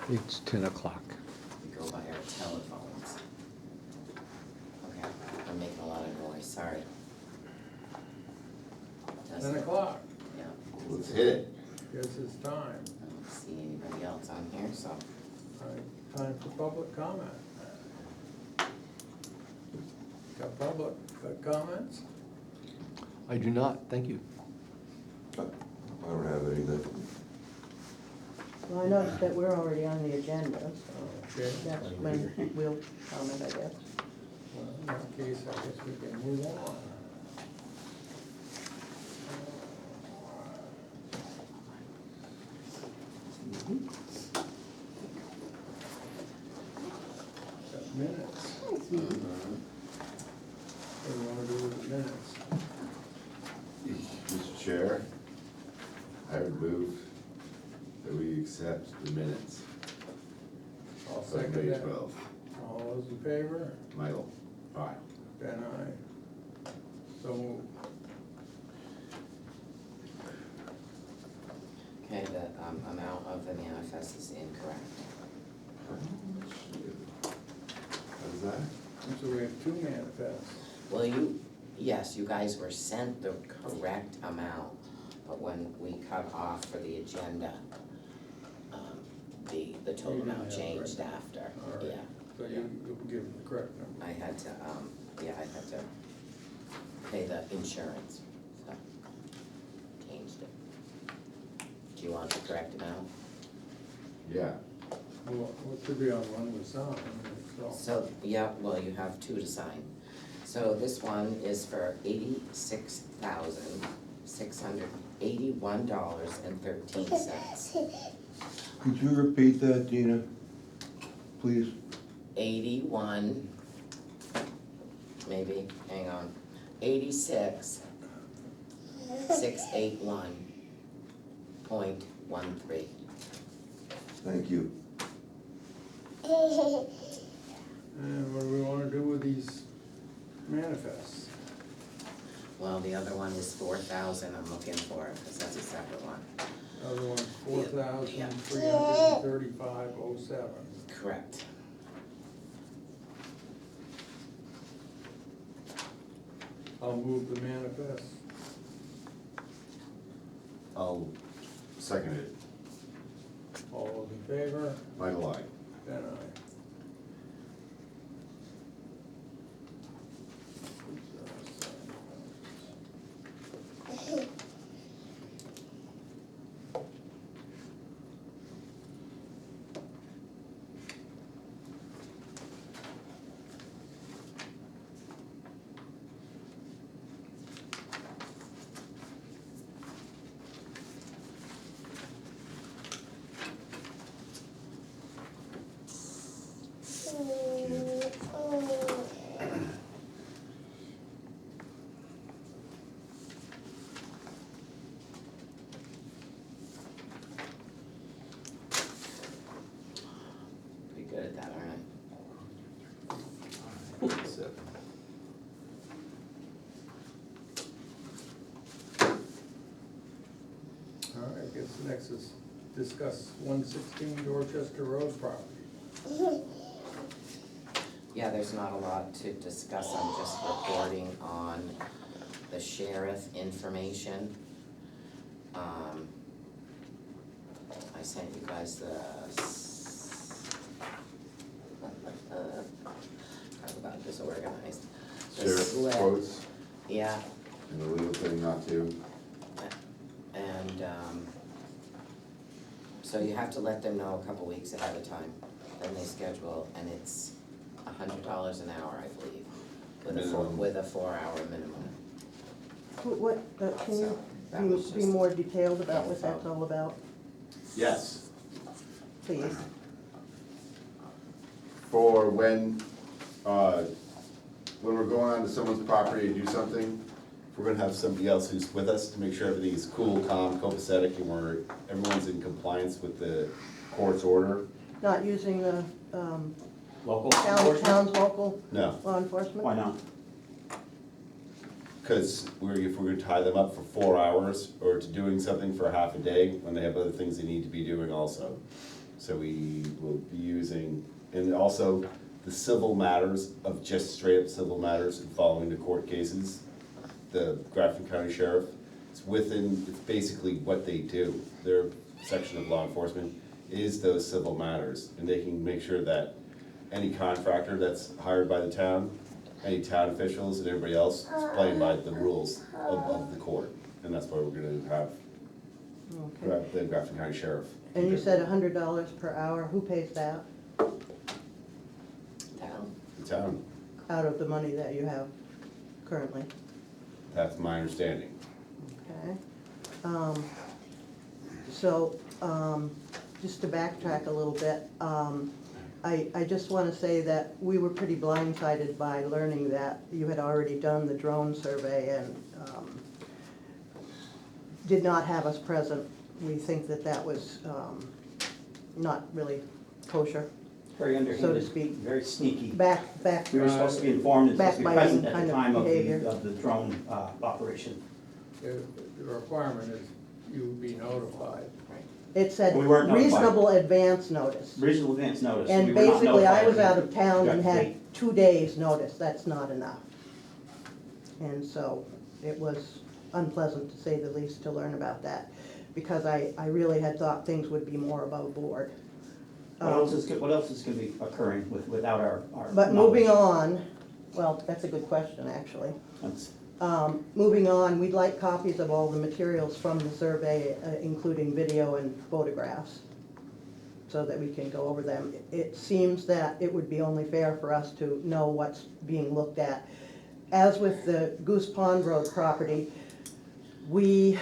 It's 10 o'clock. We go by our telephones. Okay, I'm making a lot of noise, sorry. 10 o'clock, Yeah, Let's hit it. guess it's time. I don't see anybody else on here, so. All right, time for public comment. Got comments? I do not, thank you. I don't have anything. Well, I noticed that we're already on the agenda, so Okay, that's when we'll comment, I guess. well, in that case, I guess we can move on. Got minutes. What do you wanna do with the minutes? Mr. Chair, I would move that we accept the minutes I'll of second May that. 12th. All those in favor? Michael, aye. Ben, aye. So moved. Okay, the amount of the manifest is incorrect. What is that? So we have two manifests. Well, yes, you guys were sent the correct amount, but when we cut off for the agenda, the total You didn't amount have it changed right. after, All right. yeah. So Yeah. you'll give them the correct number. I had to, pay the insurance, so changed it. Do you want the correct amount? Yeah. Well, what should be on one was on, so. So, yeah, well, you have two to sign. So this one is for $86,681.13. Could you repeat that, Dina, please? 81, maybe, hang on, 86,681.13. Thank you. And what do we wanna do with these manifests? Well, the other one is 4,000, I'm looking for it, because that's a separate one. Other one's Yeah. 4,335.07. Correct. I'll move the manifest. I'll second it. All those in favor? Michael, aye. Ben, aye. Pretty good at that, aren't Seven. All right, I guess next is discuss 116 Dorchester Road property. Yeah, there's not a lot to discuss, I'm just reporting on the sheriff information. I sent you guys the talk about disorganized. The Sheriff slip. quotes Yeah, and the legal thing not to. and, so you have to let them know a couple weeks ahead of time, then they schedule, and it's $100 an hour, I believe, Minimum. with a 4-hour minimum. What, can So, that was you be just more detailed about what info. that's all about, Yes. please? For when we're going onto someone's property to do something, if we're gonna have somebody else who's with us to make sure everything is cool, calm, copacetic, and everyone's in compliance with the court's order. Not using the, Local town's local No, law enforcement? Why not? because if we're gonna tie them up for 4 hours or to doing something for half a day, when they have other things they need to be doing also. So we will be using, and also the civil matters of just straight up civil matters and following the court cases. The Grafton County Sheriff, it's basically what they do. Their section of law enforcement is those civil matters. And they can make sure that any contractor that's hired by the town, any town officials and everybody else is playing by the rules of the court. And that's why we're gonna have Okay. the Grafton County Sheriff. And you said $100 per hour, who pays that Town. The town, out of the money that you have currently? that's my understanding. Okay. So, just to backtrack a little bit, I just want to say that we were pretty blindsided by learning that you had already done the drone survey and did not have us present. We think that that was not really kosher, Very underhanded, speak. very sneaky. back. We were supposed to be informed and supposed to be Backbiting present at kind the of time behavior. of the drone operation. The requirement is you be notified. It said We weren't notified. reasonable advance notice. Reasonable advance notice. And We were not basically, I notified. was out of town and Got the had date. 2 days' notice, that's not enough. And so it was unpleasant, to say the least, to learn about that, because I really had thought things would be more above board. What else is gonna be occurring without our But moving knowledge? on, well, that's a good question, actually. That's- Moving on, we'd like copies of all the materials from the survey, including video and photographs, so that we can go over them. It seems that it would be only fair for us to know what's being looked at. As with the Goose Pond Road property, we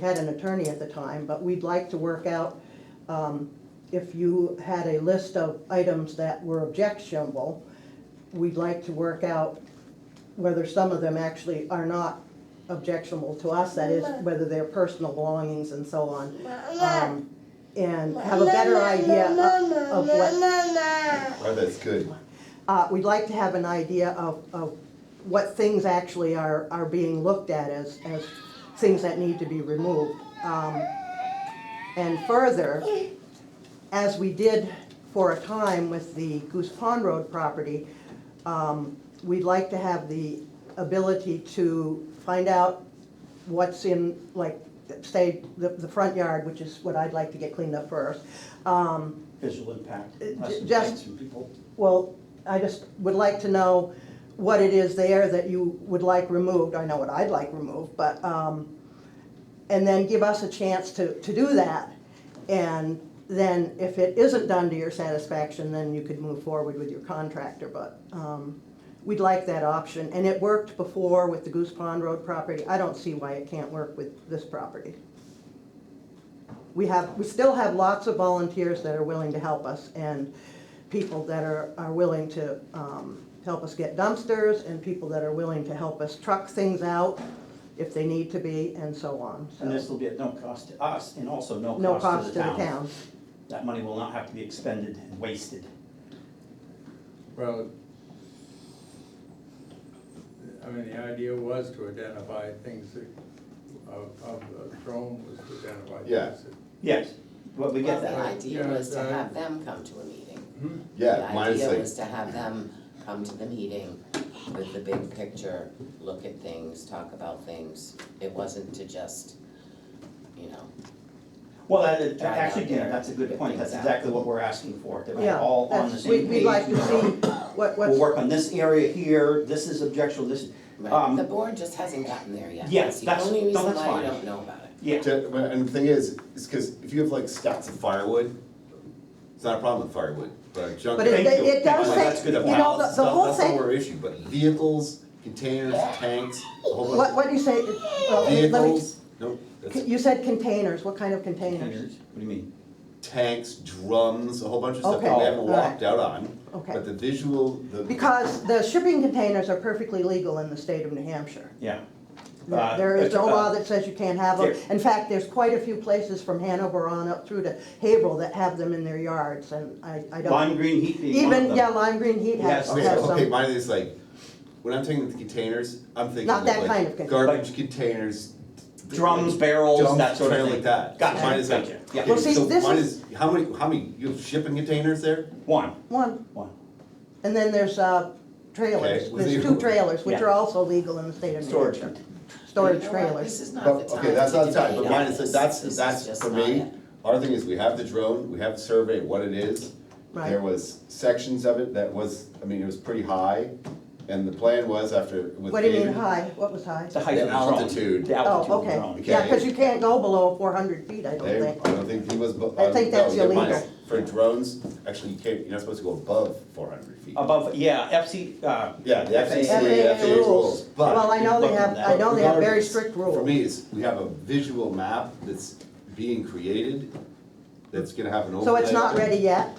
had an attorney at the time, but we'd like to work out if you had a list of items that were objectionable, we'd like to work out whether some of them actually are not objectionable to us, that is, whether they're personal belongings and so on. And have a better idea of what, Oh, that's good. we'd like to have an idea of what things actually are being looked at as things that need to be removed. And further, as we did for a time with the Goose Pond Road property, we'd like to have the ability to find out what's in, like, say, the front yard, which is what I'd like to get cleaned up first. Visual impact. Us just- complaints from people. Well, I just would like to know what it is there that you would like removed. I know what I'd like removed, but, and then give us a chance to do that. And then if it isn't done to your satisfaction, then you could move forward with your contractor, but, we'd like that option. And it worked before with the Goose Pond Road property. I don't see why it can't work with this property. We still have lots of volunteers that are willing to help us, and people that are willing to help us get dumpsters, and people that are willing to help us truck things out if they need to be, and so on. So, And this will be at no cost to us and also no no cost cost to the town. That money will not have to be expended and wasted. Well, I mean, the idea was to identify things that, of the drone was to identify. Yeah. things that- Yes, well, we Well, get the that. idea was to Yeah, have them come to a meeting. Yeah, mine is The idea like, was to have them come to the meeting with the big picture, look at things, talk about things. It wasn't to just, you know, Well, Drive out actually, yeah, there, that's a good get point, things that's out. exactly what we're asking for, that we're Yeah, all on the that's, same page. we'd like to see what's. We'll work on this area here, this is objectionable, this, right, the board just hasn't gotten there yet. Yeah, That's the that's- only no, reason that's why you fine. don't know about it. yeah. and the thing is because if you have like stacks of firewood, it's not a problem with firewood, but junk. But it Thank you. it does Well, say, that's good you know, point. the Stuff, whole that's not thing, our issue, but vehicles, containers, tanks, a whole bunch what of do you say? Well, let me- vehicles, nope, that's You said containers, what kind of containers? Containers, what do you mean? tanks, drums, a whole bunch of stuff that Okay, we haven't all right. walked out on. Okay. But the visual, Because the shipping containers are perfectly legal in the state of New Hampshire. Yeah. There is no law that says you can't have them. there- In fact, there's quite a few places from Hanover on up through to Haverhill that have them in their yards, and I don't. Lime green heat being one of Even, them. yeah, Lime Green Heat has Yes. has okay, some. mine is like, when I'm thinking of the containers, I'm thinking Not of that like kind of container. garbage containers, drums, barrels, Dump that sort of trailer thing. like that. Gotcha, Mine is like- gotcha, yeah. Okay, Well, see, so this mine is- how many, you have shipping containers there? One. One, One. and then there's trailers, Okay, well, there's you- 2 trailers, which Yeah. are also legal in the state of New Storage. Hampshire. Storage You know what, trailers. This is not But, the time okay, that's to not the time, debate but mine all is, this. that's, This is that's, just for not me, it. our thing is, we have the drone, we have the survey, of what it is. Right. There was sections of it that was, I mean, it was pretty high, and the plan was after, with What do you mean David- high? What was high? The height The of the drone. altitude. The Oh, altitude of the okay. drone. Yeah, because you can't go below 400 feet, I don't They, think. I don't think he was. I think that's no, mine is- illegal. For drones, actually, you can't, you're not supposed to go above 400 feet. Above, yeah, FC, Yeah, the FCC, FAA FAA rules, but. Well, I know they have, I know they have very regardless, strict rules. For me, it's, we have a visual map that's being created, that's gonna have an overlay. So it's not on it. ready yet?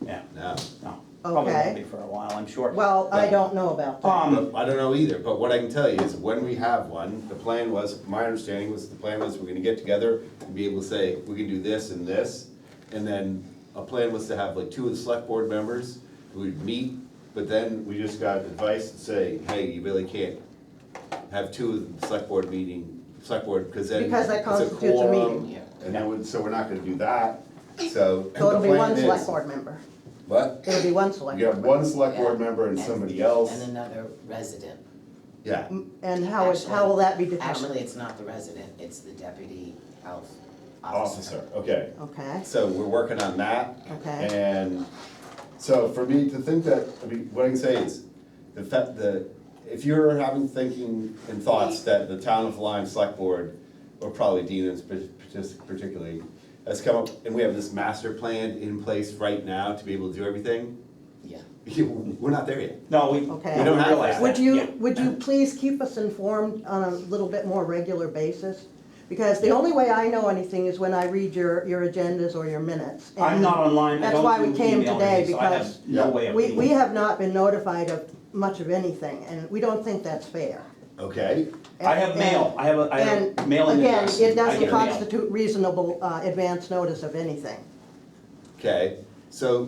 yeah, No, no. Probably Okay. won't be for a while, I'm sure. Well, I don't know about that. but I don't know either, but what I can tell you is when we have one, the plan was, my understanding was, the plan was we're gonna get together and be able to say, we can do this and this. And then a plan was to have like 2 of the select board members who would meet, but then we just got advice to say, hey, you really can't have 2 of the select board, because then Because that it's a constitutes a quorum, meeting. and then, so we're not gonna do that, so. So it'll the be plan one select is- board member. What? It'll be one select You board have member. one select board member and somebody else, And another resident. yeah. And how will that be determined? Actually, it's not the resident, it's the deputy health Officer, okay. Okay, So we're working on that. Okay. And so for me to think that, I mean, what I can say is, if you're having thinking and thoughts that the town of Lyme Select Board, or probably Dina particularly, has come up, and we have this master plan in place right now to be able to do everything, Yeah. we're not there yet. No, we Okay. We don't have realize that. would that, yeah. would you please keep us informed on a little bit more regular basis? Because the only way I know anything is when I read your agendas or your minutes. I'm And not online, I That's don't why do we came email or today, anything, so I have because no way of We being. have not been notified of much of anything, and we don't think that's fair. Okay, I have mail, I have a mailing address. Again, it I doesn't get mail. constitute reasonable advance notice of anything. okay, so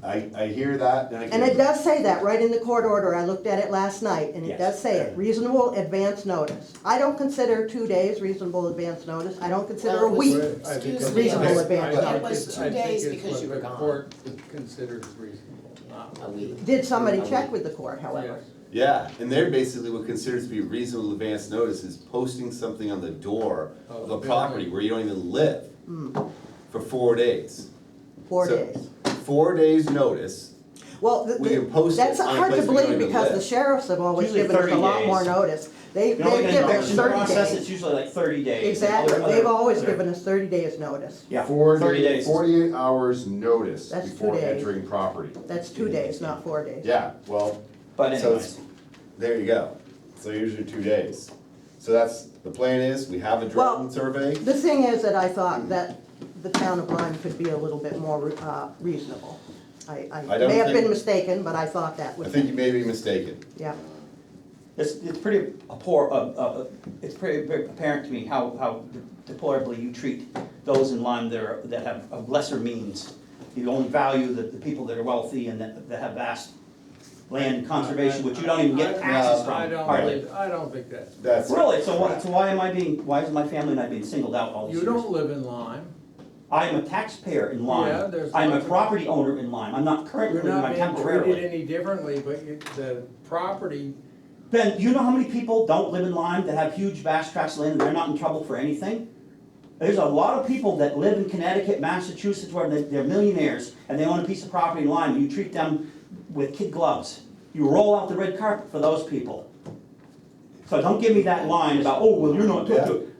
I hear that, and I And it does say that right in the court order, I looked at it last night, and it Yes. does say it, reasonable advance notice. I don't consider 2 days reasonable advance notice, I don't consider a Well, week. I think Excuse it's- me, Reasonable I- I advance. think It was it's- 2 I think days it's because what you were the gone. court considers reasonable, not. A week. Did somebody A check week. with the court, however? Yes. Yeah, and they're basically what considers to be reasonable advance notice is posting something on the door of a property where you don't even live for 4 days. 4 So, days. 4 days notice, Well, we can post it that's on a hard to place where you believe don't even because the live. sheriffs have always Usually given us a 30 lot days. more notice. They've You know, in given the us eviction 30 process, days. it's usually like 30 days. Exactly, Other- they've always other- given us 30 days notice. Yeah, 40 30 days. 48 hours notice That's 2 before days. entering property. That's 2 days, not 4 days. Yeah, well, But so anyways, it's, there you go. So usually 2 days. So that's, the plan is, we have a drone Well, survey. The thing is that I thought that the town of Lyme could be a little bit more reasonable. I don't may have been think- mistaken, but I thought that I would, think you may be mistaken. yeah. it's pretty it's pretty very apparent to me how deplorably you treat those in Lyme that have of lesser means. You only value the people that are wealthy and that have vast land conservation, which you don't even get access I from, don't hardly. think- I don't think that's. That's. Really, so why is my family not being singled out all these You years? don't live in Lyme. I am a taxpayer in Yeah, Lyme. there's I'm a lots of- property owner in Lyme. I'm not currently You're living not my being treated temporarily. any differently, but the property, Ben, do you know how many people don't live in Lyme that have huge vast tracts of land and they're not in trouble for anything? There's a lot of people that live in Connecticut, Massachusetts, where they're millionaires and they own a piece of property in Lyme and you treat them with kid gloves. You roll out the red carpet for those people. So don't give me that line about, oh, well, you're not,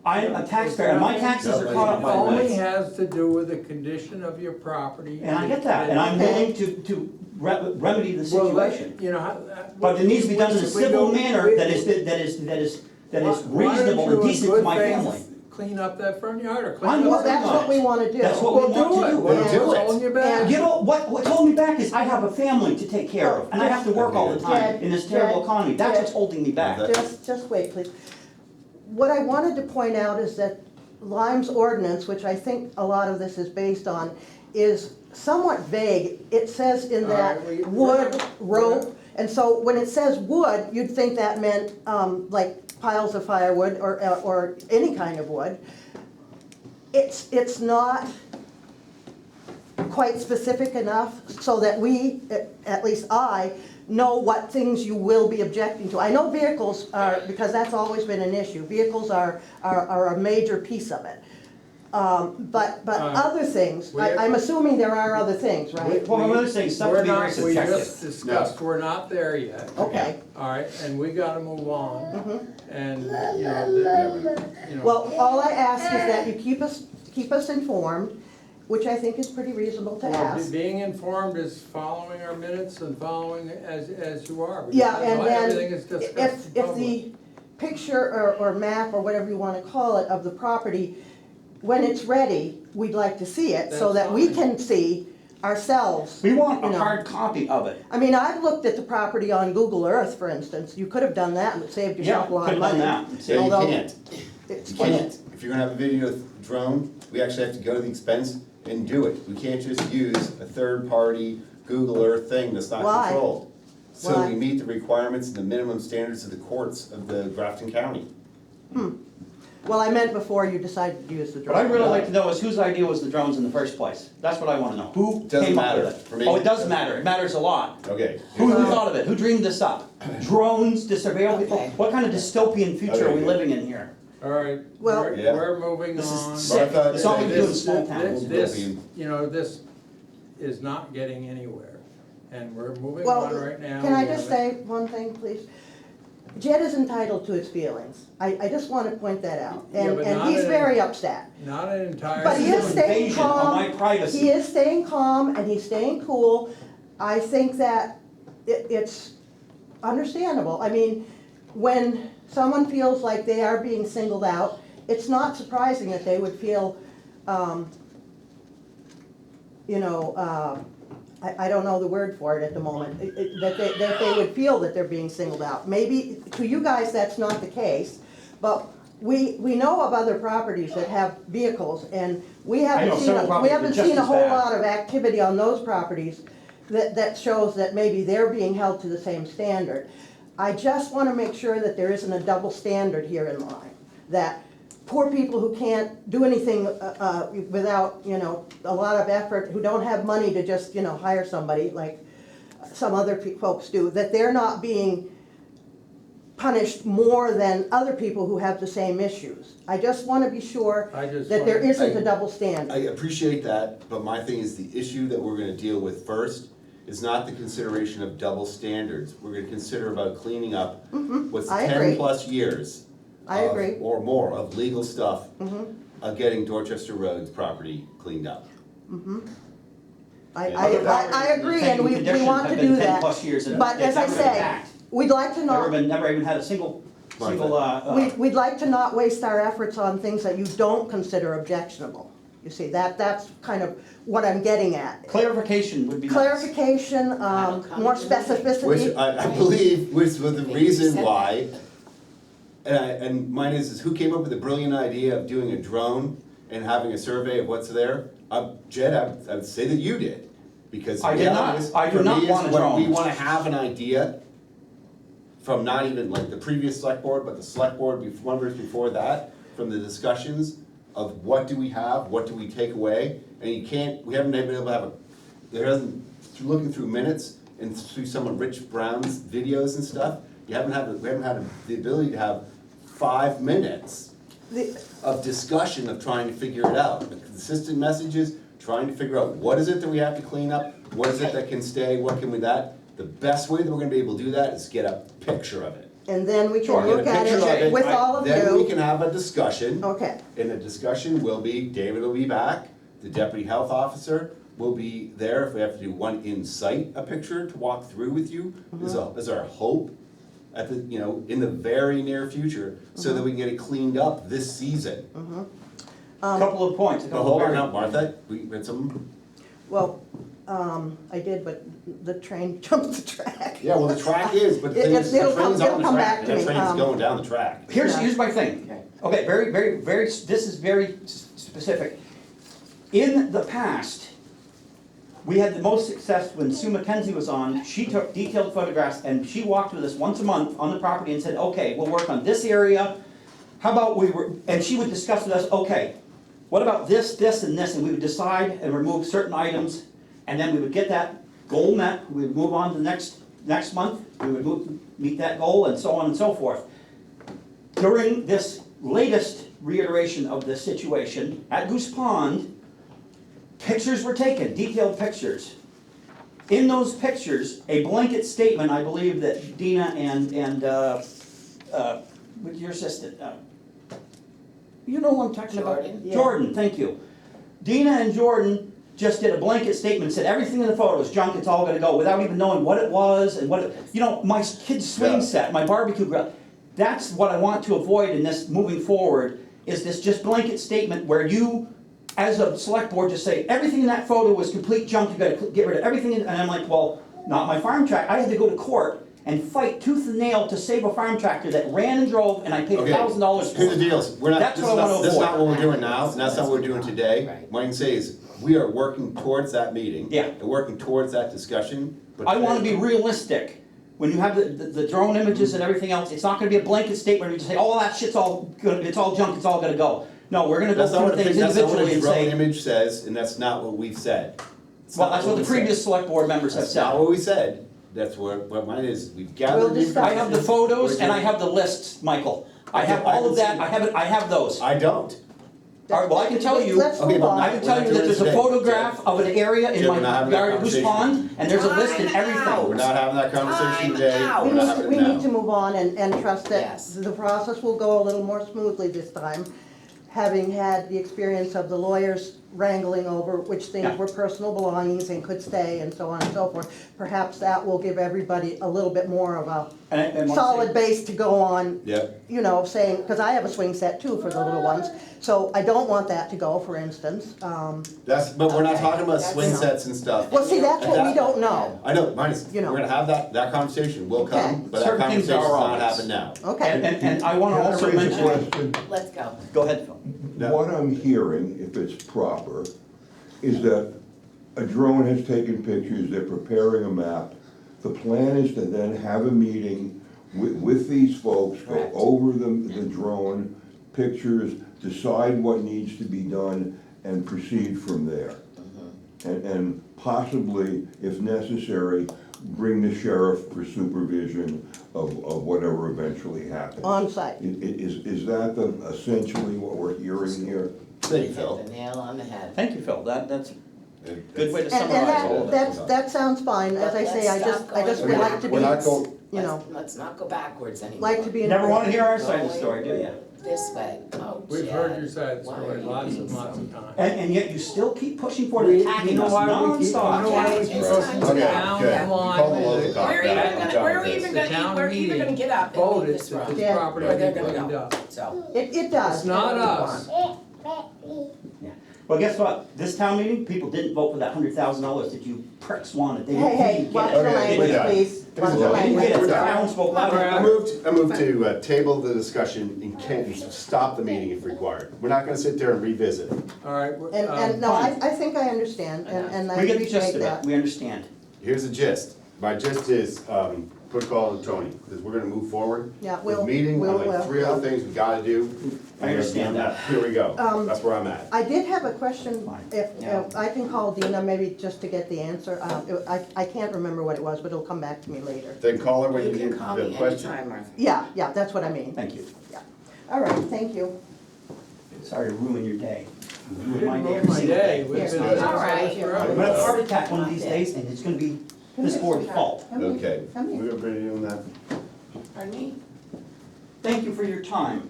I'm a taxpayer and my taxes are caught up by only this. has to do with the condition of your property. And I get that, and I'm willing to remedy the Well, situation. you know, But it needs to be done in a we civil don't- manner we- that is Why don't reasonable you and in decent to good my faith family. Clean up that front yard or I'm clean up. Well, working that's on what it. we wanna do. That's what Well, we want do to it. do. Well, Then do what's it. holding you back? You know, what holding me back is I have a family to take care of, and I have to work all the time in this terrible economy. That's what's holding me back. Just wait, please. What I wanted to point out is that Lyme's ordinance, which I think a lot of this is based on, is somewhat vague. It says in All that right, wood, rope, And so when it says wood, you'd think that meant, like piles of firewood or any kind of wood. It's not quite specific enough so that we, at least I, know what things you will be objecting to. I know vehicles are, because that's always been an issue, vehicles are a major piece of it. But other things, I'm assuming there are other things, right? Well, I'm gonna say stuff to be very We subjective. just discussed, we're not there yet. Okay. All right, and we gotta move on, and, you know, Well, all I ask is that you keep us informed, which I think is pretty reasonable to well, ask. being informed is following our minutes and following as you are. because Yeah, that's and why then everything is discussed if in public. the picture or map or whatever you wanna call it of the property, when it's ready, we'd like to see it so That's that we fine. can see ourselves. We want you a know. hard copy of it. I mean, I've looked at the property on Google Earth, for instance. You could have done that and it saved Yeah, yourself a lot of could've done money. that. Yeah, you Although can't. it's You funny. can't. If you're gonna have a video drone, we actually have to go to the expense and do it. We can't just use a third-party Google Earth thing that's not Why? controlled. So Why? we meet the requirements and the minimum standards of the courts of the Grafton County. Well, I meant before you decided to use the drone. What I'd really like to know is whose idea was the drones in the first place? That's what I wanna know. Who Doesn't came up matter. with For it? me, Oh, it it does doesn't- matter. It matters a lot. Okay. Who thought of it? Who dreamed this up? Drones to surveil people? Okay. What kind of dystopian future are we Okay. living in here? All right, Well- Yeah. we're moving This on. is sick. Martha, It's all we do in This- small towns. This, you know, this is not getting anywhere, and we're moving Well, on right now. can I We just have say one thing, please? Jed is entitled to his feelings. I just want to point that out. Yeah, And, but and not he's in- very upset. Not an entire. But he This is an staying invasion of calm. my privacy. He is staying calm and he's staying cool. I think that it's understandable. I mean, when someone feels like they are being singled out, it's not surprising that they would feel, I don't know the word for it at the moment, that they would feel that they're being singled out. Maybe to you guys, that's not the case, but we know of other properties that have vehicles, and we I know haven't seen, several properties that are just a as whole bad. lot of activity on those properties that shows that maybe they're being held to the same standard. I just wanna make sure that there isn't a double standard here in Lyme, that poor people who can't do anything without, a lot of effort, who don't have money to just, hire somebody like some other folks do, that they're not being punished more than other people who have the same issues. I just want to be sure I just that there wanna- isn't a double standard. I appreciate that, but my thing is the issue that we're gonna deal with first is not the consideration of double standards. We're gonna consider about cleaning up what's I agree. 10-plus years. I of- agree. Or more of legal stuff of getting Dorchester Road's property cleaned up. I agree, and Taking we conditions want have to been do 10 plus years that. and But they've as I never been say, attacked. we'd like to not, Never even had a single, we'd like to not waste our efforts on things that you don't consider objectionable. You see, that's kind of what I'm getting at. clarification would be nice. Clarification, more Which specificity. I believe was the reason why, and mine is who came up with the brilliant idea of doing a drone and having a survey of what's there? Jed, I'd say that you did, because I the did not. reality is, I do for not me, is want a when drone. we wanna have an idea from not even like the previous select board, but the select board members before that, from the discussions of what do we have, what do we take away, and we haven't been able to have looking through minutes and through some of Rich Brown's videos and stuff, we haven't had the ability to have 5 minutes The- of discussion of trying to figure it out. The consistent messages, trying to figure out what is it that we have to clean up, what is it that can stay, what can we that. The best way that we're gonna be able to do that is get a picture of it. And then we can Sure. look Get a at picture of it with all of Then we you. can have a discussion. Okay, And the discussion will be, David will be back, the deputy health officer will be there if we have to do one in-site, a picture to walk through with you, is our hope at the, in the very near future, so that we can get it cleaned up this season. Couple of points. But hold on now, Martha, we had some, well, I did, but the train jumped the track. yeah, well, the track is, but the thing is, the It'll come- train's on it'll the come track, back to the me, train's going down the track. Here's my thing. Okay. Okay, this is very specific. In the past, We had the most success when Sue McKenzie was on. She took detailed photographs and she walked with us once a month on the property and said, okay, we'll work on this area. How about and she would discuss with us, okay, what about this, this, and this? And we would decide and remove certain items, and then we would get that goal met. We would move on to the next month. We would meet that goal, and so on and so forth. During this latest reiteration of this situation at Goose Pond, pictures were taken, detailed pictures. In those pictures, a blanket statement, I believe that Dina and with your assistant, you know who I'm talking about? Jordan? Yeah. Jordan, thank you. Dina and Jordan just did a blanket statement, said everything in the photo is junk, it's all gonna go, without even knowing what it was and what it, you know, my kid's swing Yeah. set, my barbecue grill. That's what I want to avoid in this moving forward, is this just blanket statement where you, as a select board, just say, everything in that photo was complete junk, you gotta get rid of everything, and I'm like, well, not my farm track. I had to go to court and fight tooth and nail to save a farm tractor that ran and drove, and I paid Okay, $1,000 for here's the it. deal, we're not, That's this is what I not, wanna this is not avoid. what we're doing now, and that's not what we're doing today. Right. What I can say is, we are working towards that meeting. Yeah. And working towards that discussion, but. I wanna be realistic. When you have the drone images and everything else, it's not gonna be a blanket statement where you just say, oh, that shit's all good, it's all junk, it's all gonna go. No, we're gonna go That's not through what a, things that's not what individually a and drone say, image says, and that's not what we've said. It's well, not that's what the we said. previous select board members have That's not said. what we said, that's what mine is, we've gathered. We'll discuss. I have the photos and I have the lists, Michael. I have all of that, I have those. I don't. All right, well, I can tell you, Let's Okay, move but on. I can tell you that there's a photograph of an area in Jim, my we're not having that yard at Goose conversation. Pond, and there's a list and We're everything. not having that conversation today, Time out. we're not having We it need to now. move on and trust that Yes. the process will go a little more smoothly this time, having had the experience of the lawyers wrangling over which Yeah. things were personal belongings and could stay and so on and so forth. Perhaps that will give everybody a little bit more of a And once solid base to go on, Yep, you know, saying, because I have a swing set too for the little ones, so I don't want that to go, for instance. that's, but we're not Okay, talking about that's- swing sets and stuff. Well, see, that's what we don't know. I know, mine is, You we're know. gonna have that conversation will Okay. come, but that Certain things conversation's are not always. happening now. Okay, And I wanna Can I also raise a mention, question? Let's go. go ahead, Phil. No. What I'm hearing, if it's proper, is that a drone has taken pictures, they're preparing a map. The plan is to then have a meeting with these folks, go Correct. over the drone pictures, decide what needs to be done, and proceed from there. And possibly, if necessary, bring the sheriff for supervision of whatever eventually happens. on site. Is that essentially what we're hearing here? Thank you, Hit Phil. the nail on the head. Thank you, Phil, that's a good way to And summarize all of that, it. that sounds fine, as I say, I just would like to be, We're not going- you know, Let's not go backwards anymore. like to be. You in- never wanna hear our side of the story, do you? This way. Oh, We've heard your Chad, side of the why story are you lots being and lots so- of times. And yet you still keep pushing forward, You attacking know us why we keep, you know nonstop. why we Okay, keep it's pushing time the to Okay, town good. in You line called the with local it. cop Where are back. you I'm gonna, done where are with we this. even The gonna, town where are you even gonna meeting get up and leave voted this that room? this Yeah. property Or they're be gonna cleaned go. up. So, It does. It's not us. Yeah. Well, guess what? This town meeting, people didn't vote for that $100,000 that you pricks wanted. They Hey, didn't watch get the it. Okay, language, we're done. please. Watch the We're done. They didn't get it. language. The town spoke loud. I moved to table the discussion and can stop the meeting if required. We're not gonna sit there and revisit it. All right, And, no, I think I understand, and I We get the gist appreciate of it, that. we understand. Here's the gist. My gist is, put a call to Tony, because we're gonna move forward. Yeah, With we'll- meeting, on we'll, like 3 other yeah. things we gotta do. I understand that. Here we go. That's where I'm at. I did have a question, Fine. if I can call Dina, maybe just to get the answer. I can't remember what it was, but it'll come back to me later. Then call her when you you can get call the me question. anytime, Martha. Yeah, that's what I mean. Thank you. All right, thank you. Sorry to ruin your day. You ruined Ruin my day. my day. We've Here. been All doing right. this I'm forever. gonna have a heart attack one of these days, and it's gonna be this board's fault. Come here. Okay, Come here. we're ready doing that. Pardon me? Thank you for your time.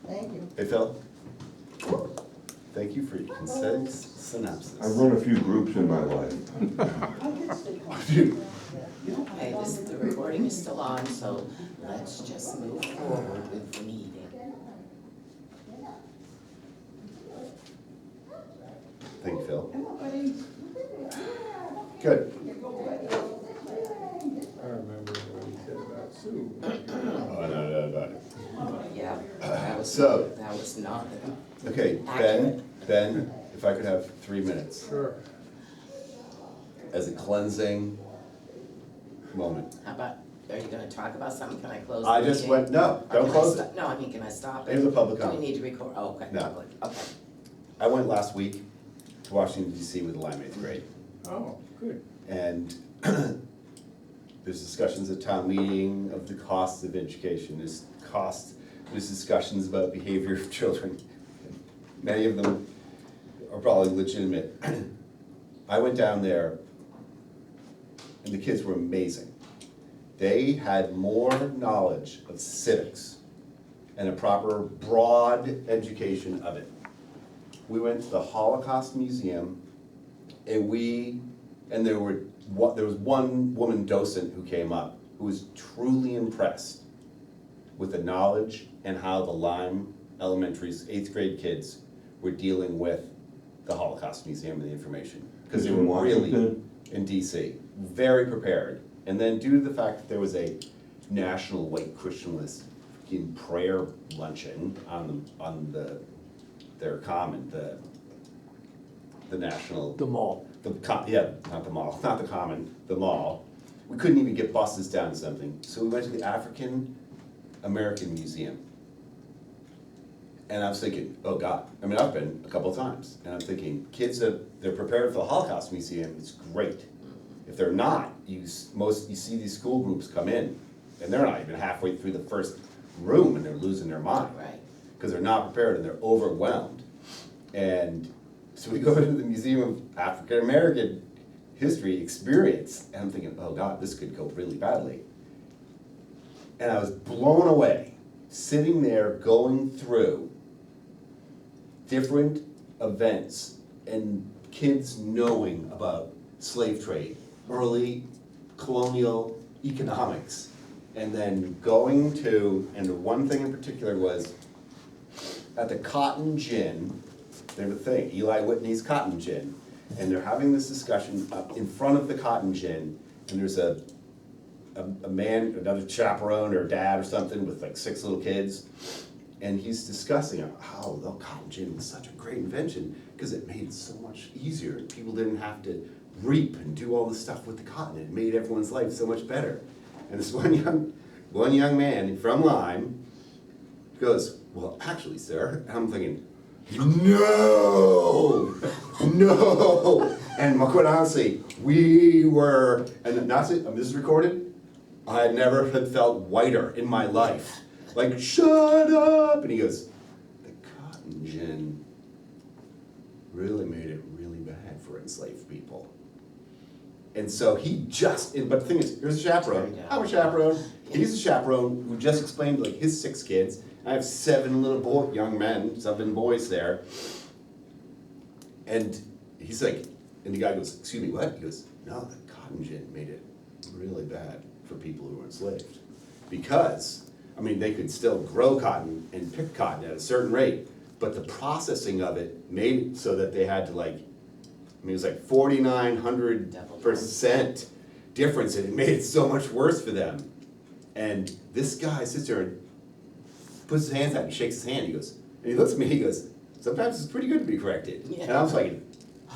Thank you. Hey, Phil? Thank you for your concise synopsis. I've run a few groups in my life. Okay, the recording is still on, so let's just move forward with the meeting. Thank you, Phil. Good. I remember what he said about Sue. Oh, I know about it. Yeah, that was, So- that was not, Okay, Accurate. Ben, if I could have 3 minutes. Sure. as a cleansing moment. How about, are you gonna talk about something? Can I close the I meeting? just went, no, Or don't can I close sto- it. No, I mean, can I stop it? Here's a public Do we comment. need to record? Oh, okay, No. public, okay. I went last week to Washington DC with the Lyme 8th grade. Oh, good. And there's discussions at town meeting of the costs of education, there's discussions about behavior of children. Many of them are probably legitimate. I went down there and the kids were amazing. They had more knowledge of civics and a proper broad education of it. We went to the Holocaust Museum and there was one woman docent who came up who was truly impressed with the knowledge and how the Lyme Elementary's 8th grade kids were dealing with the Holocaust Museum and the information. Because they In were really, Washington? in DC, very prepared. And then due to the fact that there was a national white Christianless in prayer luncheon on their common, the national. The mall. Yeah, not the mall, not the common, the mall. We couldn't even get buses down to something, so we went to the African American Museum. And I was thinking, oh God, I mean, I've been a couple of times, and I'm thinking, kids they're prepared for the Holocaust Museum, it's great. If they're not, you see these school groups come in, and they're not even halfway through the first room, and they're losing their mind. Right. Because they're not prepared and they're overwhelmed. And so we go into the Museum of African American History Experience, and I'm thinking, oh God, this could go really badly. And I was blown away, sitting there going through different events and kids knowing about slave trade, early colonial economics, and then going to, and the one thing in particular was, at the Cotton Gin, they have a thing, Eli Whitney's Cotton Gin, and they're having this discussion up in front of the Cotton Gin, and there's a man, another chaperone or dad or something with like 6 little kids, and he's discussing how the Cotton Gin was such a great invention because it made it so much easier. People didn't have to reap and do all this stuff with the cotton. It made everyone's life so much better. And this one young man from Lyme goes, well, actually, sir, and I'm thinking, no. And quite honestly, we were, and that's it, this is recorded, I never had felt whiter in my life. Like, shut up! And he goes, the Cotton Gin really made it really bad for enslaved people. And so he but the thing is, here's a chaperone, I'm a chaperone, he's a chaperone who just explained like his 6 kids. I have 7 little young men, 7 boys there. And he's like, and the guy goes, excuse me, what? He goes, no, the Cotton Gin made it really bad for people who were enslaved. Because, I mean, they could still grow cotton and pick cotton at a certain rate, but the processing of it made it so that they had to like, I mean, it was like 4,900% difference, and it made it so much worse for them. And this guy sits there and puts his hands out and shakes his hand, he goes, and he looks at me, he goes, sometimes it's pretty good to be corrected. Yeah. And I was like,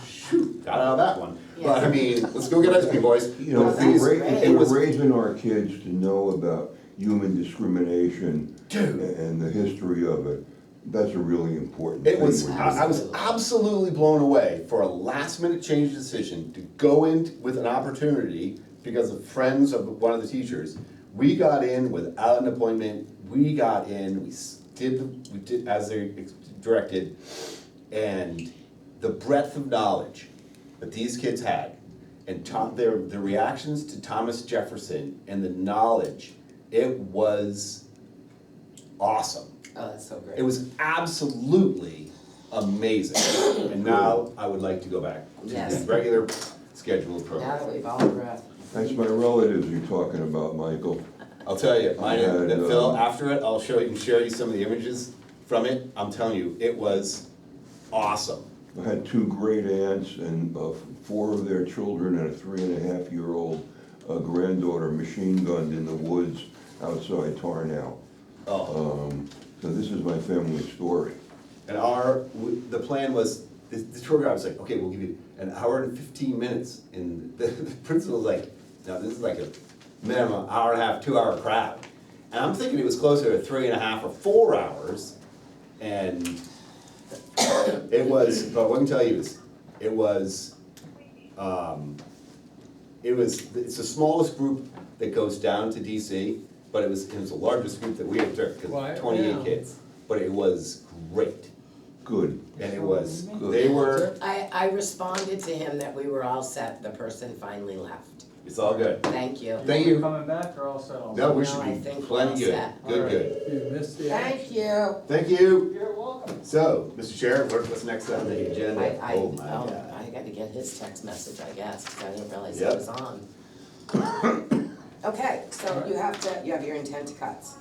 shoot, got out of that one. Yeah. But I mean, let's go get ice cream, boys. You know, Well, if that's we're, great. if we're raising our kids to know about human discrimination Dude. and the history of it, that's a really important thing. It was, we're doing. I was absolutely blown away for a last minute change decision to go in with an opportunity because of friends of one of the teachers. We got in without an appointment, we got in, we did as they directed, and the breadth of knowledge that these kids had, and the reactions to Thomas Jefferson and the knowledge, it was awesome. Oh, that's so great. It was absolutely amazing. And now I would like to go back to Yes. the regular scheduled Now program. that we've all breathed. That's my relatives you're talking about, Michael. I'll tell you, And, Phil, after it, I'll share you some of the images from it. I'm telling you, it was awesome. I had 2 great aunts and 4 of their children and a 3.5-year-old granddaughter machine gunned in the woods outside Tarnow. Oh. So this is my family story. And the plan was the tour guide was like, okay, we'll give you an hour and 15 minutes. And the principal was like, no, this is like a minimum hour and a half, 2 hour crowd. And I'm thinking it was closer to 3.5 or 4 hours. And it was, but what I can tell you is, it's the smallest group that goes down to DC, but it was the largest group that we have took, Well, because 28 yeah. kids. But it was great. Good. And it was, Good. they were, I responded to him that we were all set, the person finally left. it's all good. Thank you. Thank you. Coming back or all set? No, we No, should I be think we're plenty all good. set. Good, good. You missed the action. Thank you. Thank you. You're welcome. So, Mr. Chair, what's next on the agenda? Oh, my God. I gotta get his text message, I guess, because I didn't realize it Yep. was on. Okay, so you have your intent to cuts.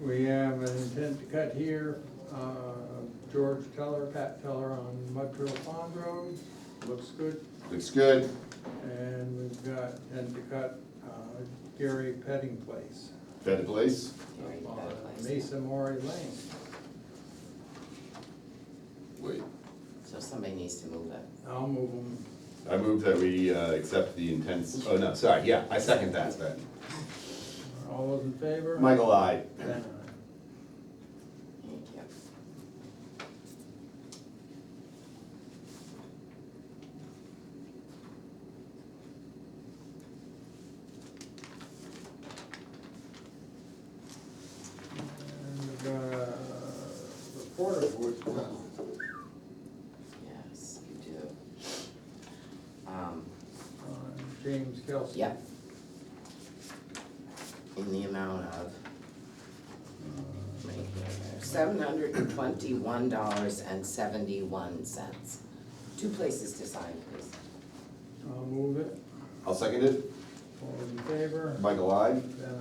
We have an intent to cut here, George Teller, Pat Teller on Mud Trail Pond Road, looks good. Looks good. And we've got intent to cut, Gary Petting Place Better place? Gary on Petting Place. Mesa Mori Lane. Wait. So somebody needs to move it. I'll move them. I move that we accept the intents, oh, no, sorry, yeah, I second that then. All those in favor? Michael, aye. Then aye. Thank you. And we've got a report of Woodstock. Yes, you do. On James Kelsey. Yep. In the amount of, $721.71. Two places to sign, please. I'll move it. I'll second it. All those in favor? Michael, aye. Then aye.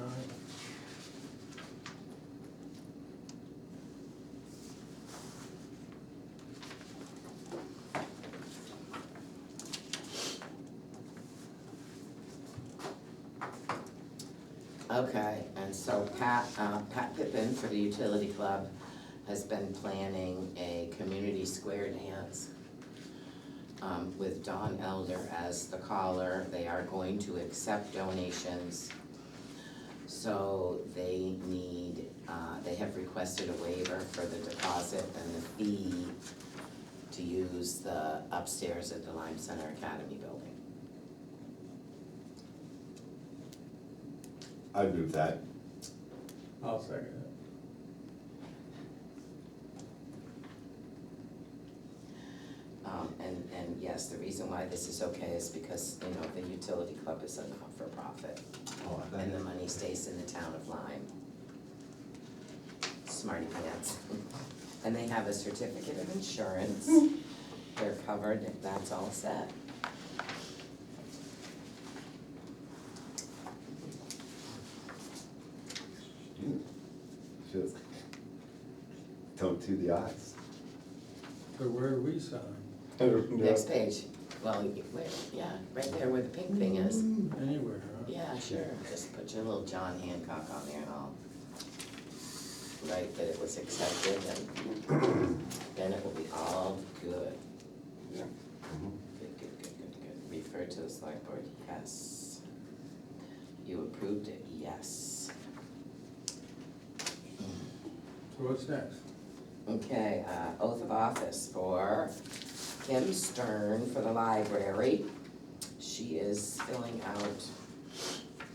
Okay, and so Pat Pippin for the utility club has been planning a community square dance with Don Elder as the caller. They are going to accept donations. So they need, they have requested a waiver for the deposit and the fee to use the upstairs at the Lyme Center Academy building. I move that. I'll second it. And yes, the reason why this is okay is because, you know, the utility club is a not-for-profit, Oh, and the money stays in the town of Lyme. Smarty pants. And they have a certificate of insurance, they're covered, that's all set. Just don't do the eyes. So where do we sign? Next page, well, where, yeah, right there where the pink thing is. Anywhere, huh? Yeah, sure, just put your little John Hancock on there and I'll write that it was accepted and then it will be all good. Yeah. Good. Refer to the select board, yes. You approved it, yes. So what's next? Okay, oath of office for Kim Stern for the library. She is filling out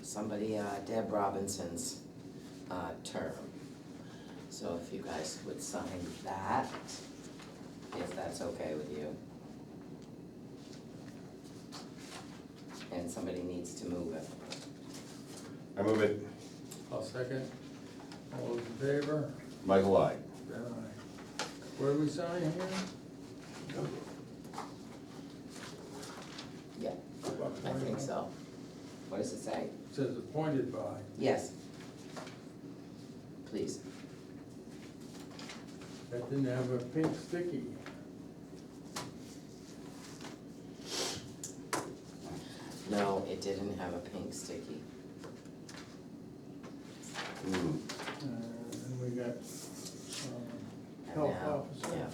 somebody, Deb Robinson's, term. So if you guys would sign that, if that's okay with you. And somebody needs to move it. I move it. I'll second. All those in favor? Michael, aye. Then aye. Where do we sign here? Yeah, I think so. What does it say? It says appointed by. Yes. Please. That didn't have a pink sticky. No, it didn't have a pink sticky. Mm. And we got, And health now- officer. Yeah.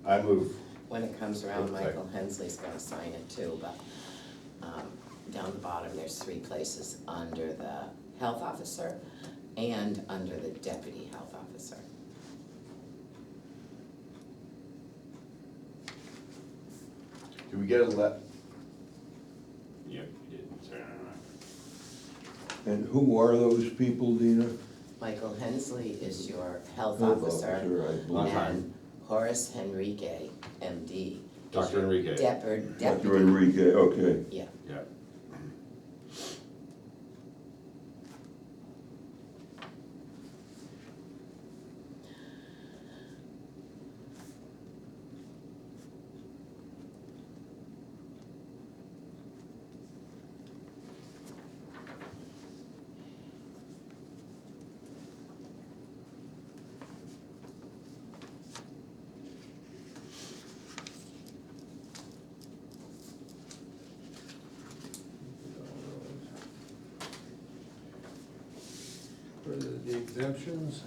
I move. When it comes around, Okay. Michael Hensley's gonna sign it too, but, down the bottom, there's 3 places under the health officer and under the deputy health officer. Do we get a Yep, you did, sorry, And who are those people, Dina? Michael Hensley is your health Health officer, officer, I believe. and Horace Henrique, MD. is Dr. your Henrique. Dr. Deputy, Enrique, okay. yeah. Yeah. For the exemptions,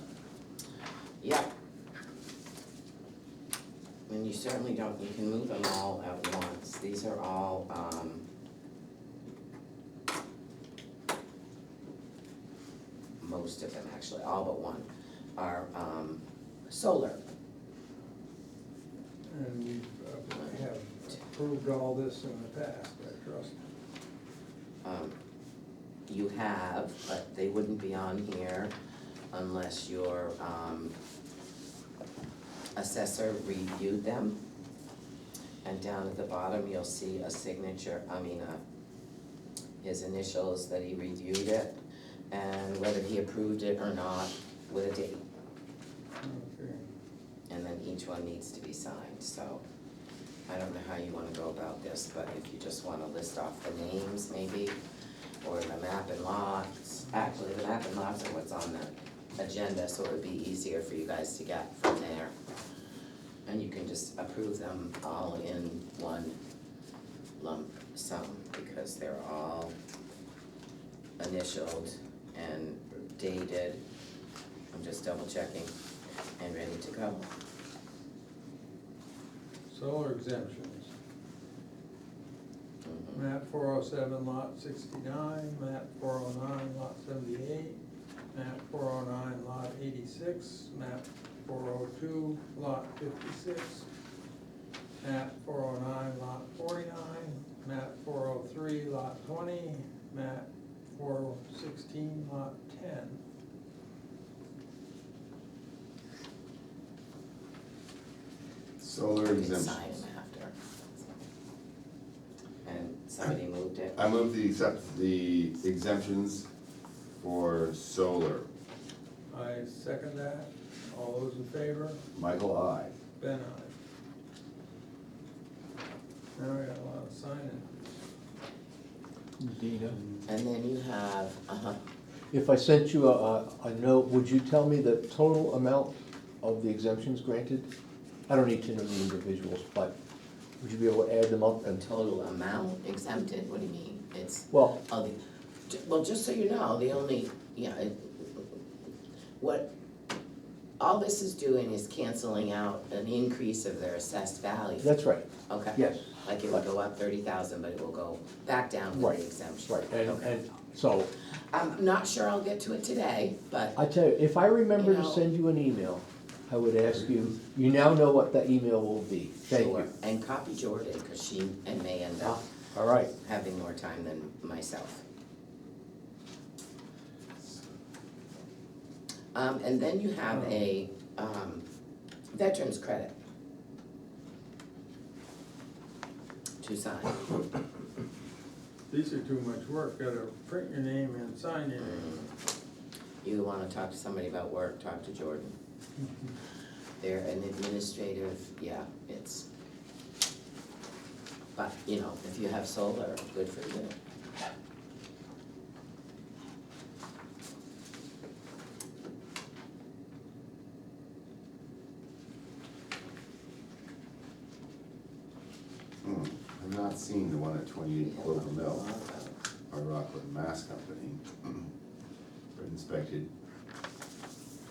Yeah. And you certainly don't, you can move them all at once, these are all, most of them actually, all but one, are, solar. and we have approved all this in the past, I trust. You have, but they wouldn't be on here unless your, assessor reviewed them. And down at the bottom, you'll see a signature, his initials that he reviewed it, and whether he approved it or not with a date. Okay. And then each one needs to be signed, so I don't know how you wanna go about this, but if you just wanna list off the names maybe, or the map and lots, actually, the map and lots are what's on the agenda, so it would be easier for you guys to get from there. And you can just approve them all in one lump sum, because they're all initialed and dated. I'm just double checking and ready to go. Solar exemptions. Map 407, lot 69, map 409, lot 78, map 409, lot 86, map 402, lot 56, map 409, lot 49, map 403, lot 20, map 416, lot 10. Solar You can exemptions. sign them after. And somebody moved it. I move to accept the exemptions for solar. I second that. All those in favor? Michael, I. Ben, aye. Now we got a lot of signing. Dina, And then you have, if I sent you a note, would you tell me the total amount of the exemptions granted? I don't need to know the individuals, but would you be able to add them up and, total amount exempted, what do you mean? It's, well, well, just so you know, the only, what, all this is doing is canceling out an increase of their assessed value. that's right, Okay. yes. Like it will go up 30,000, but it will go back down with Right, the exemption. Right, Okay. and so, I'm not sure I'll get to it today, but I tell you, if I remember You to know- send you an email, I would ask you, you now know what that email will be. Thank sure. you. And copy Jordan, because she may end up All right, having more time than myself. And then you have a, veterans credit to sign. These are too much work, gotta print your name and sign your name. You wanna talk to somebody about work, talk to Jordan. They're an administrative, yeah, it's, but, if you have solar, good for you. I've not seen the one at 28 We Clover have a Mill, lot of- our Rockland Mass Company, for inspected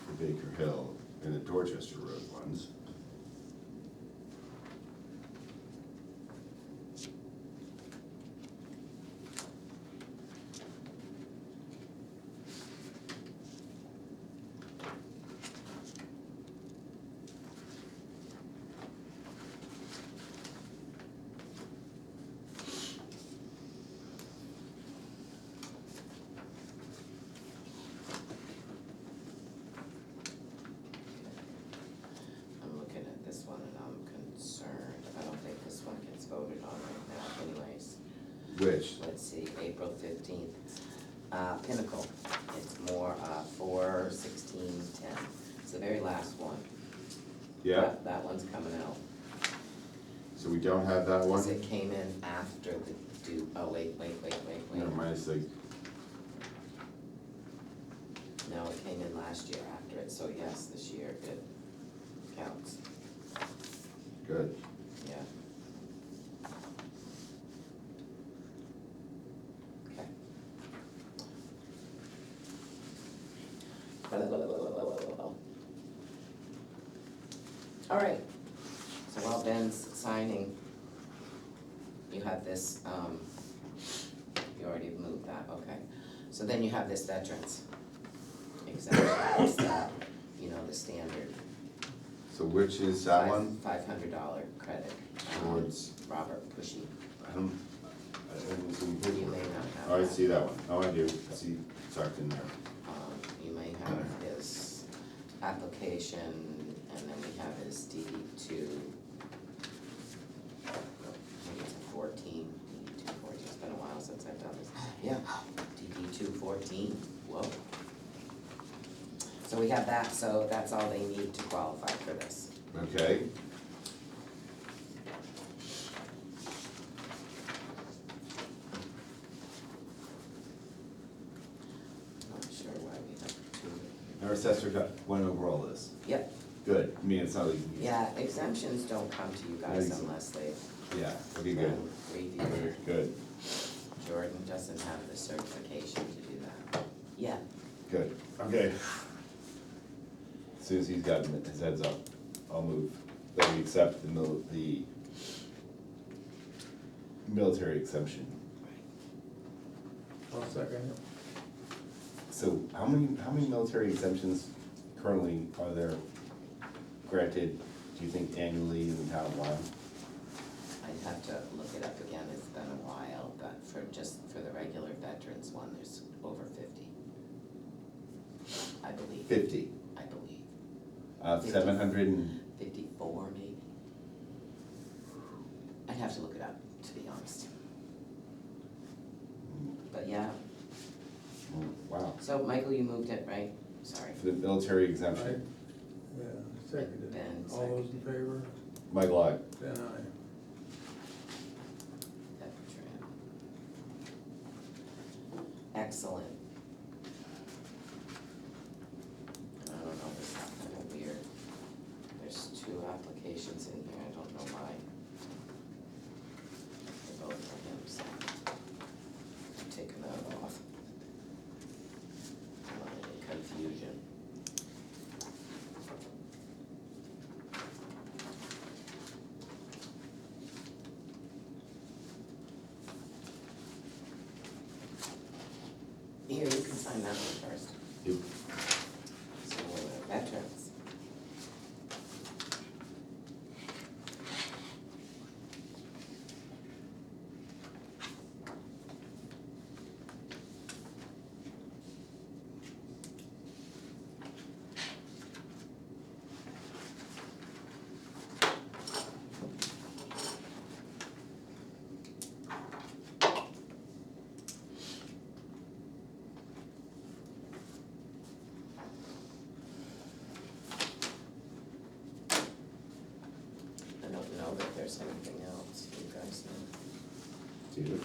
for Baker Hill and the Dorchester Road ones. April 15th. Pinnacle, it's more, 4/16/10. It's the very last one. Yeah, That one's coming out. so we don't have that one? Because it came in after the due, oh, wait. No, minus like, No, it came in last year after it, so yes, this year it counts, good. yeah. Okay. All right, so while Ben's signing, you have this, you already moved that, okay. So then you have this veterans exemption, it's the, you know, the standard. So which is that one? $500 credit. Towards- Robert Pushy, I don't see you paperwork. may not have. Oh, I see that one. Oh, I do. I see tucked in there. You may have his application, and then we have his DD two. Maybe it's a 14, DD 214, it's been a while since I've done this. Yeah, DD 214, whoa. So we have that, so that's all they need to qualify for this. Okay, Not sure why we have two. our assessor went over all this. Yep, Good. I mean, it's not like. yeah, exemptions don't come to you guys Ex- unless they've Yeah, okay, good. reviewed. Good, Jordan doesn't have the certification to do that. Yeah, good. Okay. As soon as he's got his heads up, I'll move. That we accept the military exemption. I'll second it. So how many military exemptions currently are there granted, do you think, annually in the town of Lyme? I'd have to look it up again, it's been a while, but for the regular veterans one, there's over 50. I believe. 50. I believe. 700 and, 54 maybe? I'd have to look it up, to be honest. But yeah, wow, so Michael, you moved it, right? Sorry. for the military exemption. Yeah, seconded. Ben All those in favor? Michael, I. Then aye. Veteran. Excellent. I don't know, this is kind of weird. There's two applications in here, I don't know why. They're both for him, so I'm taking that off. A lot of confusion. Here, you can sign that one first. Yep. So, veterans. I don't know that there's anything else, you guys know. Do it.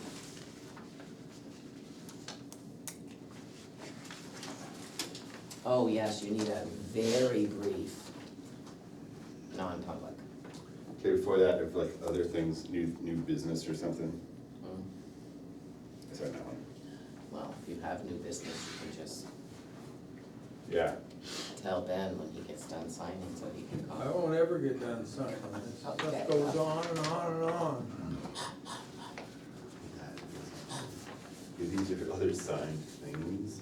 Oh, yes, you need a very brief non-public. Okay, before that, if like other things, new business or something, Mm. sorry, that one. Well, if you have new business, you can just Yeah, tell Ben when he gets done signing so he can I call. won't ever get done signing this. Okay. Stuff goes on and on and on. Yeah, these are other signed things.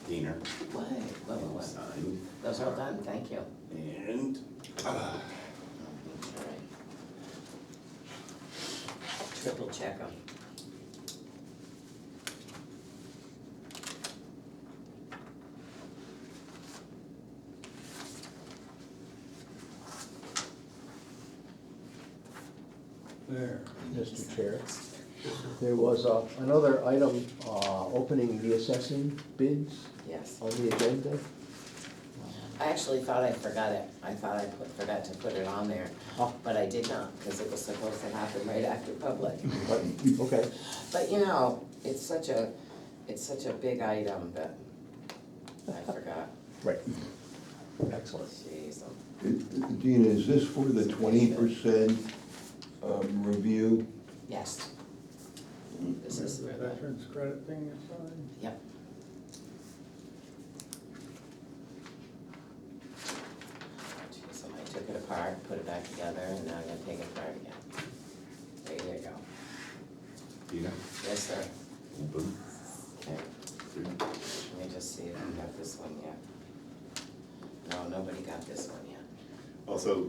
Diener, What? signed, Those are all done, thank you. and, I'll make sure I triple check them. There. Mr. Chair. There was another item, opening the assessing bids Yes. on the agenda. I actually thought I forgot it. I thought I forgot to put it on there, Oh. but I did not, because it was supposed to happen right after public. But, okay, But it's such a big item that I forgot. right. Excellent. Jeez. Dina, is this for the 20% review? Yes. This is, The veterans credit thing aside. yep. So I took it apart, put it back together, and now I'm gonna take it apart again. There you go. Dina? Yes, sir. Boom. Okay. Let me just see if I got this one yet. No, nobody got this one yet. Also,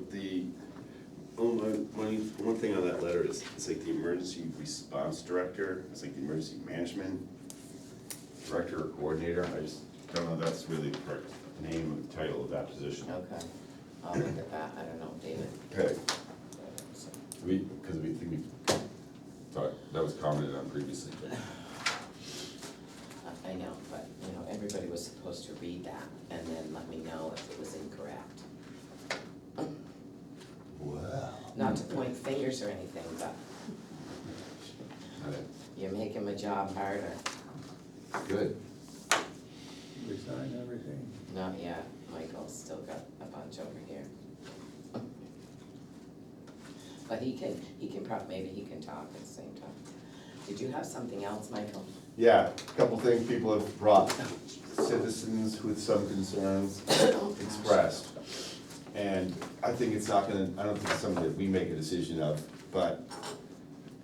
one thing on that letter is, it's like the emergency response director, it's like the emergency management director or coordinator, I just don't know if that's really the correct name and title of that position. Okay, I'll look at that, I don't know, David. Okay, because we think we thought that was commented on previously, but. I know, but, everybody was supposed to read that and then let me know if it was incorrect. Wow. Not to point fingers or anything, but you're making my job harder. Good. We sign everything. Not yet, Michael's still got a bunch over here. But maybe he can talk at the same time. Did you have something else, Michael? Yeah, a couple things people have brought, citizens with some concerns expressed. And I think it's not gonna, I don't think it's something that we make a decision of, but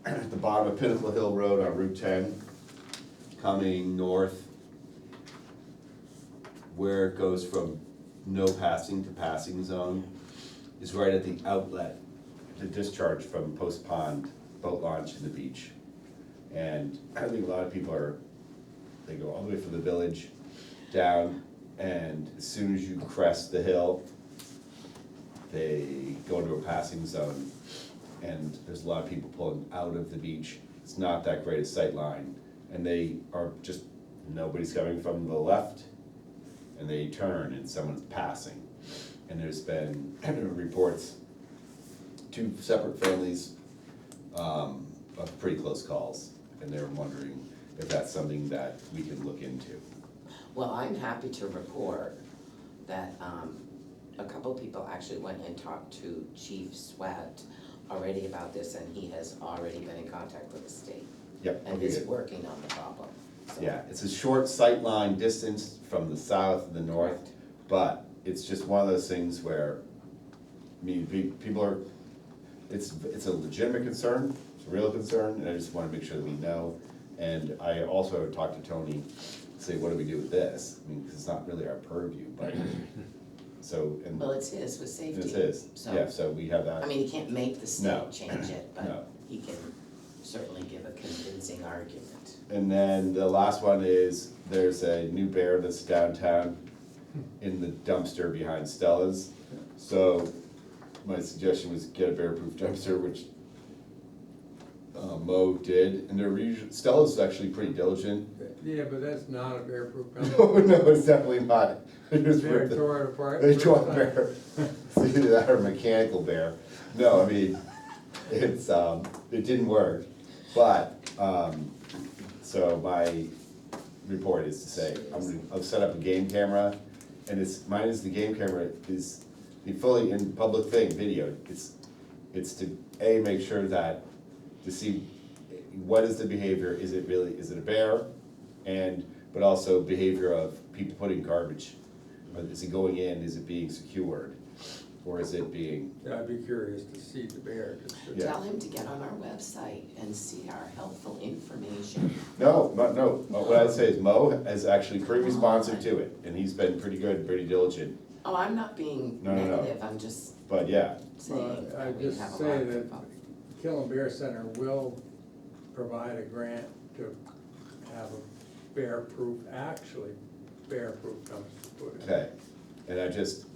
at the bottom of Pinnacle Hill Road on Route 10, coming north, where it goes from no passing to passing zone, is right at the outlet, the discharge from Post Pond boat launch to the beach. And I think a lot of people they go all the way from the village down, and as soon as you crest the hill, they go into a passing zone, and there's a lot of people pulling out of the beach. It's not that great a sight line, and they are just, nobody's coming from the left, and they turn and someone's passing. And there's been reports, 2 separate families of pretty close calls, and they're wondering if that's something that we can look into. Well, I'm happy to report that a couple people actually went and talked to Chief Sweat already about this, and he has already been in contact with the state. Yep. And okay, is good. working on the problem. So- Yeah, it's a short sight line distance from the south and the north, Correct. but it's just one of those things where, I mean, people are, it's a legitimate concern, it's a real concern, and I just wanna make sure that we know. And I also talked to Tony, say, what do we do with this? I mean, 'cause it's not really our purview, but, so, and Well, it's his with safety. it's his, So, yeah, so we have that. I mean, he can't make the No. state change it, but No. he can certainly give a convincing argument. And then the last one is, there's a new bear that's downtown in the dumpster behind Stella's. So my suggestion was get a bear-proof dumpster, which Mo did, and they're usually, Stella's is actually pretty diligent. Yeah, but that's not a bear-proof No, no, it's definitely not. They just They ripped it. tore it apart. They tore the bear. It's either that or a mechanical bear. No, I mean, it's, it didn't work, but, so my report is to say, I've set up a game camera, and mine is the game camera is the fully in public thing, video. It's to, A, make sure that, to see what is the behavior, is it a bear? But also behavior of people putting garbage. Is it going in, is it being secured, or is it being, Yeah, I'd be curious to see the bear, just to- Yeah. Tell him to get on our website and see our helpful information. no, what I'd say is Mo is actually pretty responsive to it, and he's been pretty good, pretty diligent, Oh, I'm not being No. negative, I'm just but yeah, saying Well, that I we just have a say lot that of. Kill and Bear Center will provide a grant to have a bear-proof, actually bear-proof dumpster put in. okay, and I just,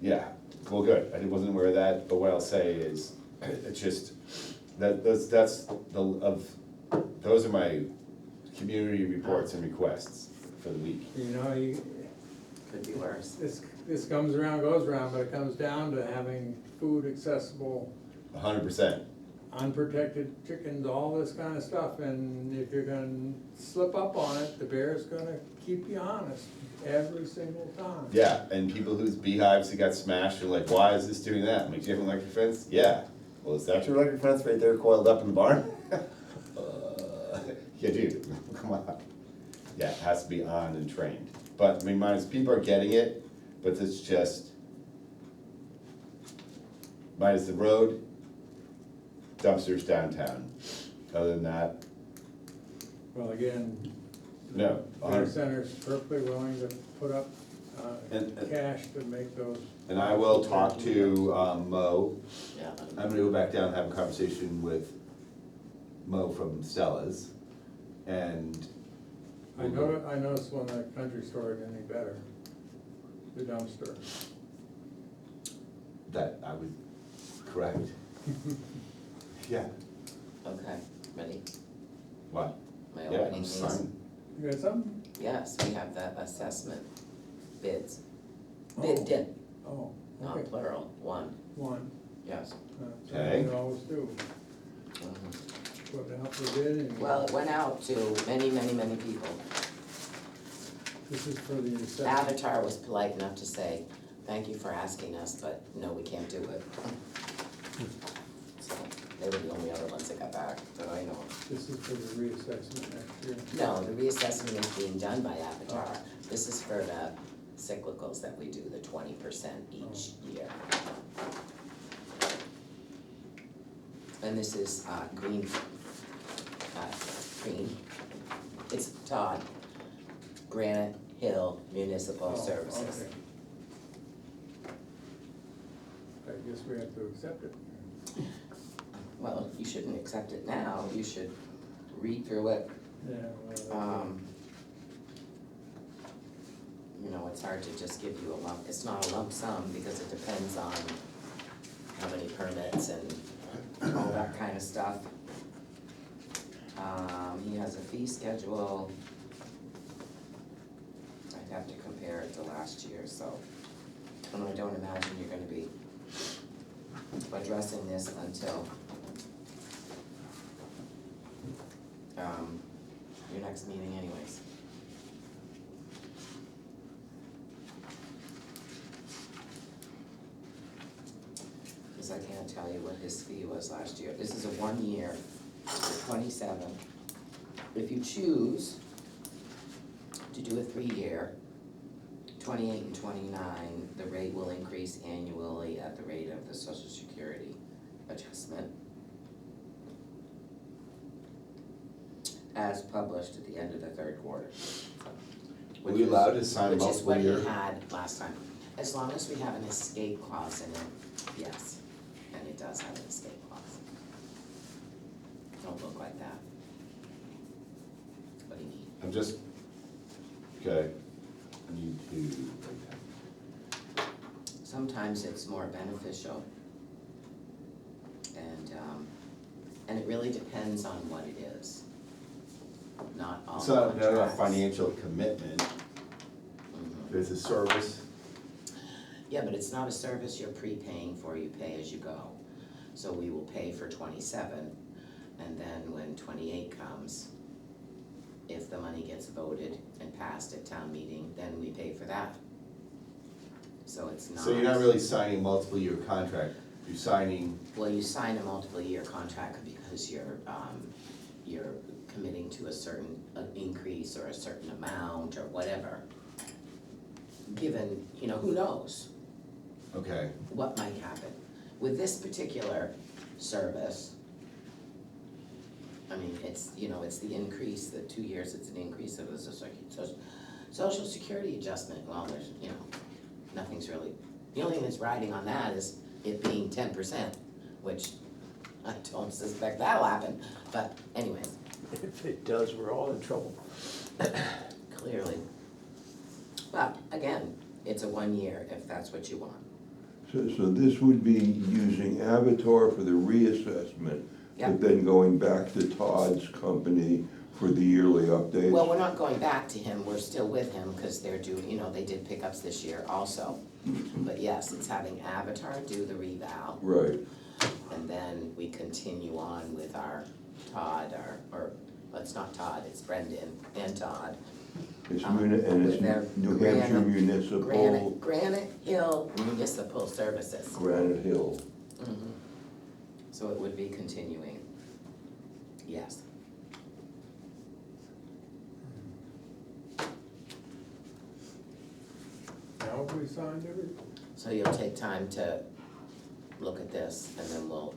yeah, well, good, I wasn't aware of that, but what I'll say is, it's just, that's those are my community reports and requests for the week. You know, Could be worse. this comes around, goes around, but it comes down to having food accessible, 100%. unprotected chickens, all this kind of stuff, and if you're gonna slip up on it, the bear's gonna keep you honest every single time. Yeah, and people whose beehives that got smashed are like, why is this doing that? Like, do you have an electric fence? Yeah. Well, is that your electric fence right there coiled up in the barn? Yeah, dude, come on. Yeah, it has to be on and trained. But, I mean, people are getting it, but it's just, minus the road, dumpsters downtown. Other than that, Well, again, no. Bear Center's perfectly willing to put up And- cash to make those. And I will talk to Mo. Yeah. I'm gonna go back down and have a conversation with Mo from Stella's, and I noticed when the country store isn't any better, the dumpster. that I would correct. Yeah, Okay, ready? what? My Yeah, opening I'm is, signing. You got something? yes, we have that assessment bids. Oh. Bid, did, Oh, not okay, plural, one, one. yes. Okay. We always do, Mhm. put it out for bid and. Well, it went out to many, many, many people. This is for the assessment. Avatar was polite enough to say, thank you for asking us, but no, we can't do it. So, they were the only other ones that got back, that I know of. This is for the reassessment next year. No, the reassessment is being done by Avatar. This is for the cyclicals that we do, the 20% each year. And this is green, it's Todd, Granite Hill Municipal Oh, Services. okay. I guess we have to accept it. Well, you shouldn't accept it now, you should read through it. Yeah, well, You know, it's hard to just give you a lump, it's not a lump sum because it depends on how many permits and all that kind of stuff. He has a fee schedule. I'd have to compare it to last year, so, and I don't imagine you're gonna be addressing this until your next meeting anyways. Cause I can't tell you what his fee was last year. This is a 1 year, 27. If you choose to do a 3-year, 28 and 29, the rate will increase annually at the rate of the Social Security adjustment, as published at the end of the third quarter. Are we allowed to sign Which is what multiple year? he had last time. As long as we have an escape clause in it, yes, and it does have an escape clause. Don't look like that. What do you need? I'm just, okay, I need to write down. Sometimes it's more beneficial. And it really depends on what it is. Not all It's not a contracts. financial commitment, Mhm. it's a service. Yeah, but it's not a service you're prepaying for, you pay as you go. So we will pay for 27, and then when 28 comes, if the money gets voted and passed at town meeting, then we pay for that. So it's not. So you're not really signing a multiple year contract, you're signing, Well, you sign a multiple year contract because you're committing to a certain increase or a certain amount or whatever. Given, who knows okay, what might happen. With this particular service, I mean, it's the increase, the 2 years, it's an increase of the Social Security adjustment. Well, there's, nothing's really, the only thing that's riding on that is it being 10%, which I don't suspect that'll happen, but anyways, If it does, we're all in trouble. clearly. But again, it's a 1 year if that's what you want. So this would be using Avatar for the reassessment, Yeah. but then going back to Todd's company for the yearly updates? Well, we're not going back to him, we're still with him, because they're doing, you know, they did pickups this year also. But yes, it's having Avatar do the revow, Right, and then we continue on with our Todd, or, it's not Todd, it's Brendan and Todd. it's with their New Hampshire Granite- Municipal Granite Hill Municipal Services. Granite Hill. Mhm. So it would be continuing, yes. Now have we signed everything? So you'll take time to look at this, and then we'll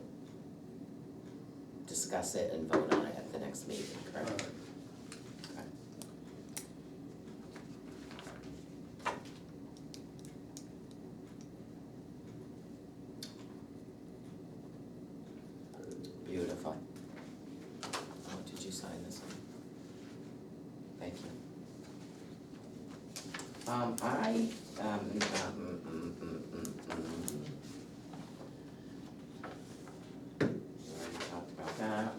discuss it and vote on it at the next meeting, correct? Alright. Okay. Beautiful. Oh, did you sign this one? Thank you. We already talked about that.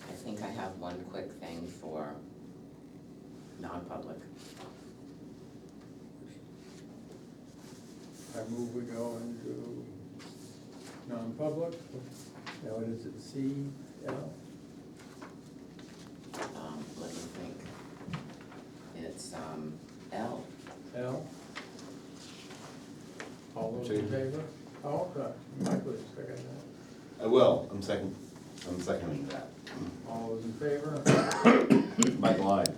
I think I have one quick thing for non-public. I move we go into non-public, now what is it, CL? Let me think. It's, L. L? All those in favor? Oh, okay, Michael, you second that. I will, I'm seconding that. All those in favor? Mike Lyme.